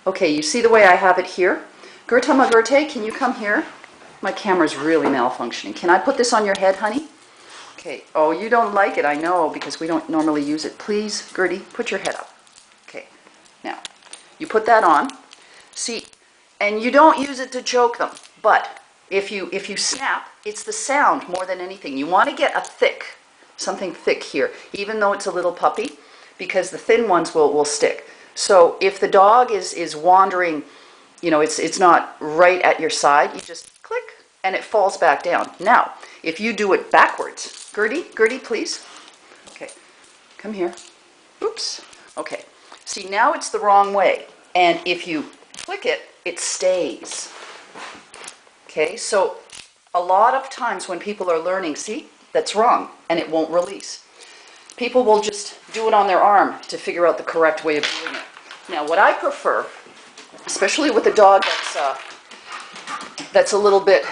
Okay, you see the way I have it here? Gerta Magerte, can you come here? My camera's really malfunctioning. Can I put this on your head, honey? Okay. Oh, you don't like it, I know, because we don't normally use it. Please, Gertie, put your head up. Okay. Now, you put that on. See, and you don't use it to choke them, but if you snap, it's the sound more than anything. You want to get something thick here, even though it's a little puppy, because the thin ones will stick. So if the dog is wandering, you know, it's not right at your side, you just click and it falls back down. Now, if you do it backwards, Gertie, please. Okay, come here. Oops. Okay. See, now it's the wrong way. And if you click it, it stays. Okay, so a lot of times when people are learning, see, that's wrong, and it won't release. People will just do it on their arm to figure out the correct way of doing it. Now, what I prefer, especially with a dog that's a little bit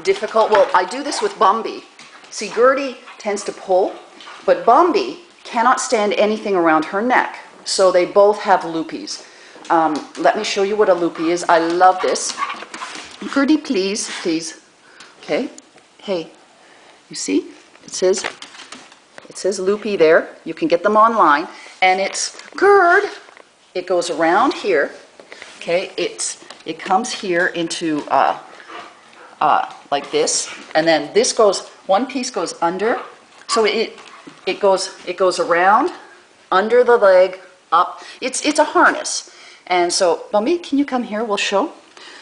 difficult, well, I do this with Bumby. See, Gertie tends to pull, but Bumby cannot stand anything around her neck, so they both have loopies. Let me show you what a loopy is. I love this. Gertie, please. Okay. Hey, you see? It says loopy there. You can get them online. And it's Gerd. It goes around here. Okay. It comes here into like this. And then this goes, one piece goes under. So it goes around, under the leg, up. It's a harness. And so, Bumby, can you come here? We'll show.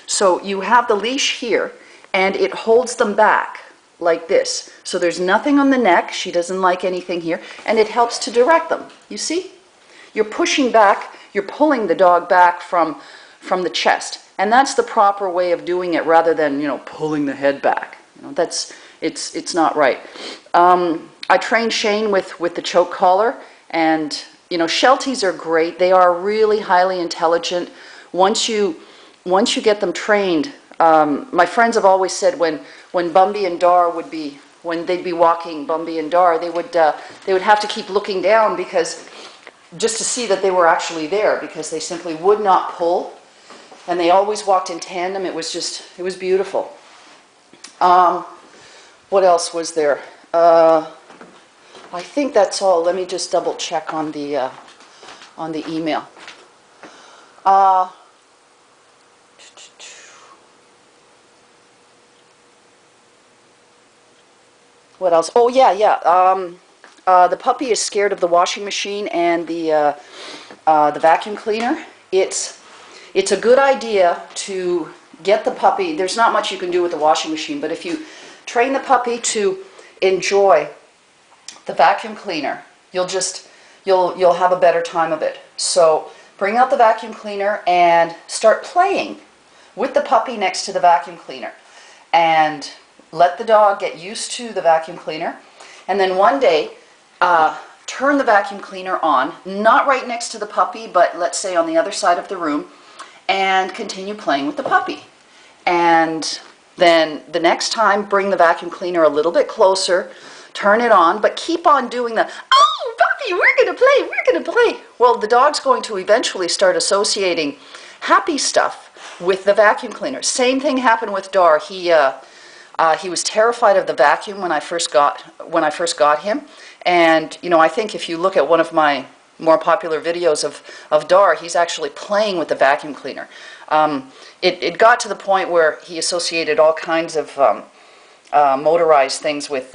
So you have the leash here, and it holds them back like this. So there's nothing on the neck. She doesn't like anything here. And it helps to direct them. You see? You're pushing back. You're pulling the dog back from the chest. And that's the proper way of doing it, rather than, you know, pulling the head back. You know, it's not right. I trained Shane with the choke collar, and you know, Shelties are great. They are really highly intelligent. Once you get them trained, my friends have always said when Bumby and Dar when they'd be walking Bumby and Dar, they would have to keep looking down just to see that they were actually there, because they simply would not pull, and they always walked in tandem. It was beautiful. What else was there? I think that's all. Let me just double check on the email. What else? Oh yeah. The puppy is scared of the washing machine and the vacuum cleaner. It's a good idea to get the puppy. There's not much you can do with the washing machine, but if you train the puppy to enjoy the vacuum cleaner, you'll have a better time of it. So bring out the vacuum cleaner and start playing with the puppy next to the vacuum cleaner, and let the dog get used to the vacuum cleaner. And then one day, turn the vacuum cleaner on, not right next to the puppy, but let's say on the other side of the room, and continue playing with the puppy. And then the next time, bring the vacuum cleaner a little bit closer, turn it on, but keep on doing the, oh, puppy, we're going to play. Well, the dog's going to eventually start associating happy stuff with the vacuum cleaner. Same thing happened with Dar. He was terrified of the vacuum when I first got him. And, you know, I think if you look at one of my more popular videos of Dar, he's actually playing with the vacuum cleaner. It got to the point where he associated all kinds of motorized things with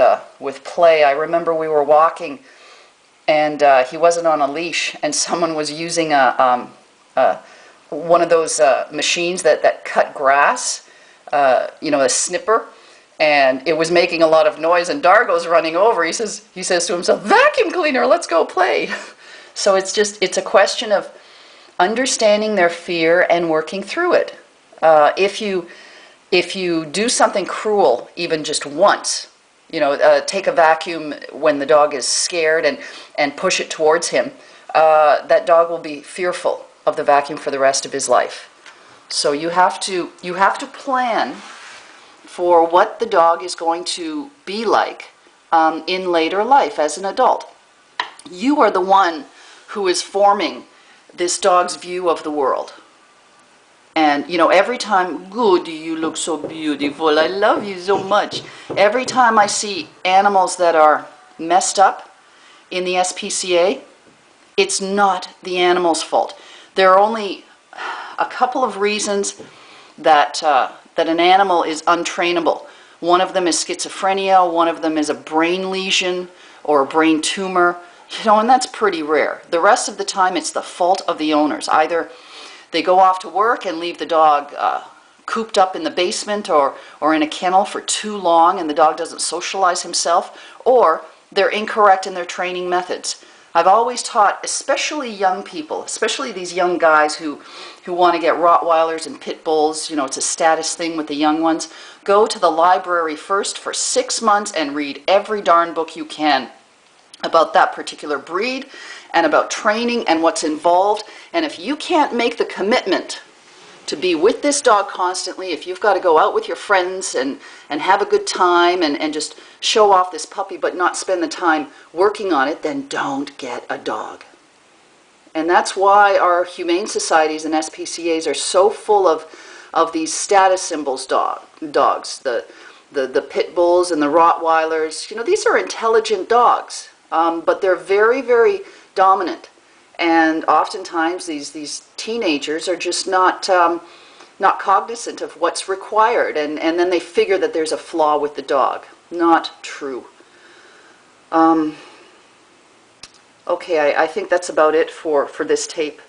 play. I remember we were walking, and he wasn't on a leash, and someone was using one of those machines that cut grass, you know, a snipper, and it was making a lot of noise. And Dargo's running over. He says to himself, "Vacuum cleaner, let's go play." So it's a question of understanding their fear and working through it. If you do something cruel, even just once, you know, take a vacuum when the dog is scared and push it towards him, that dog will be fearful of the vacuum for the rest of his life. So you have to plan for what the dog is going to be like in later life as an adult. You are the one who is forming this dog's view of the world. And, you know, every time, Goody, you look so beautiful, I love you so much. Every time I see animals that are messed up in the SPCA, it's not the animal's fault. There are only a couple of reasons that, that an animal is untrainable. One of them is schizophrenia, one of them is a brain lesion or a brain tumor, you know, and that's pretty rare. The rest of the time, it's the fault of the owners. Either they go off to work and leave the dog cooped up in the basement or in a kennel for too long and the dog doesn't socialize himself, or they're incorrect in their training methods. I've always taught, especially young people, especially these young guys who want to get Rottweilers and Pit Bulls, you know, it's a status thing with the young ones, go to the library first for 6 months and read every darn book you can about that particular breed and about training and what's involved. And if you can't make the commitment to be with this dog constantly, if you've got to go out with your friends and have a good time and just show off this puppy but not spend the time working on it, then don't get a dog. And that's why our humane societies and SPCAs are so full of these status symbols dogs, the Pit Bulls and the Rottweilers. You know, these are intelligent dogs, but they're very, very dominant. And oftentimes these teenagers are just not cognizant of what's required, and then they figure that there's a flaw with the dog. Not true. Okay, I think that's about it for this tape.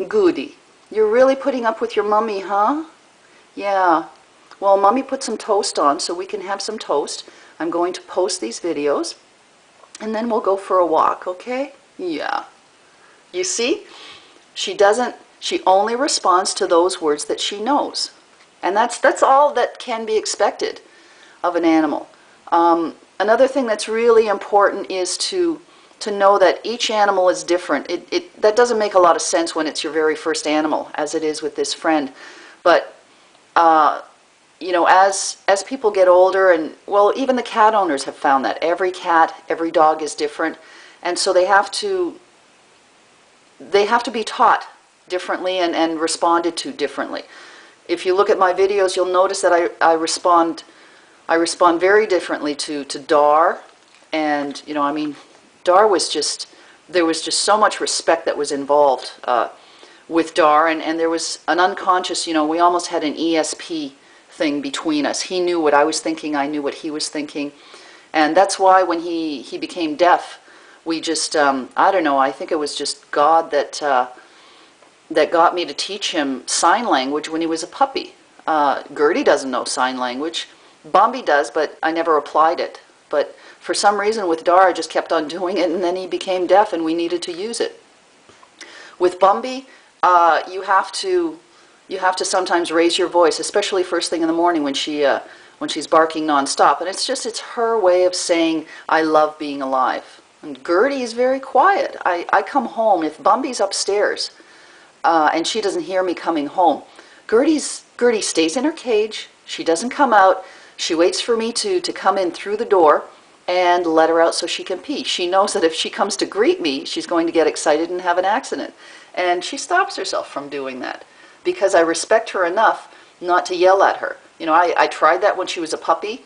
Goody, you're really putting up with your mummy, huh? Yeah. Well, Mummy put some toast on so we can have some toast. I'm going to post these videos, and then we'll go for a walk, okay? Yeah. You see? She only responds to those words that she knows. And that's all that can be expected of an animal. Another thing that's really important is to know that each animal is different. That doesn't make a lot of sense when it's your very first animal, as it is with this friend. But you know, as people get older, and well, even the cat owners have found that every cat, every dog is different, and so they have to be taught differently and responded to differently. If you look at my videos, you'll notice that I respond very differently to Dar, and you know, I mean, Dar was just, there was just so much respect that was involved with Dar, and there was an unconscious, you know, we almost had an ESP thing between us. He knew what I was thinking, I knew what he was thinking, and that's why when he became deaf, we just, I don't know, I think it was just God that got me to teach him sign language when he was a puppy. Gertie doesn't know sign language. Bambi does, but I never applied it. But for some reason with Dar, I just kept on doing it, and then he became deaf, and we needed to use it. With Bambi, you have to sometimes raise your voice, especially first thing in the morning when she's barking nonstop. And it's her way of saying, I love being alive. And Gertie is very quiet. I come home, if Bambi's upstairs and she doesn't hear me coming home, Gertie stays in her cage. She doesn't come out. She waits for me to come in through the door and let her out so she can pee. She knows that if she comes to greet me, she's going to get excited and have an accident. And she stops herself from doing that because I respect her enough not to yell at her. You know, I tried that when she was a puppy.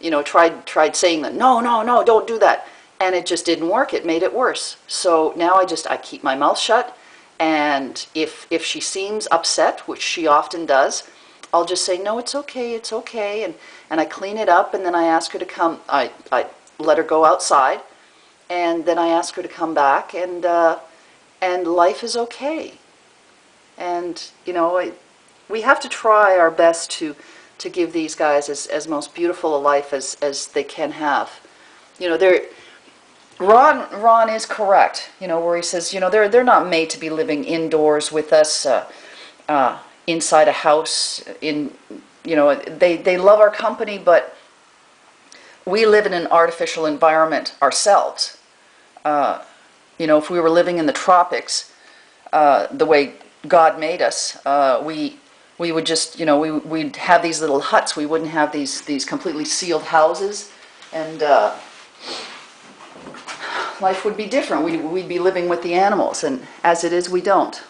You know, tried saying that, no, don't do that. And it just didn't work. It made it worse. So now I keep my mouth shut. And if she seems upset, which she often does, I'll just say, no, it's okay, and I clean it up, and then I ask her to come, I let her go outside, and then I ask her to come back, and life is okay. And, you know, we have to try our best to give these guys as most beautiful a life as they can have. You know, Ron is correct, you know, where he says, you know, they're not made to be living indoors with us, inside a house. You know, they love our company, but we live in an artificial environment ourselves. You know, if we were living in the tropics, the way God made us, we would just, you know, we'd have these little huts. We wouldn't have these completely sealed houses, and life would be different. We'd be living with the animals, and as it is, we don't.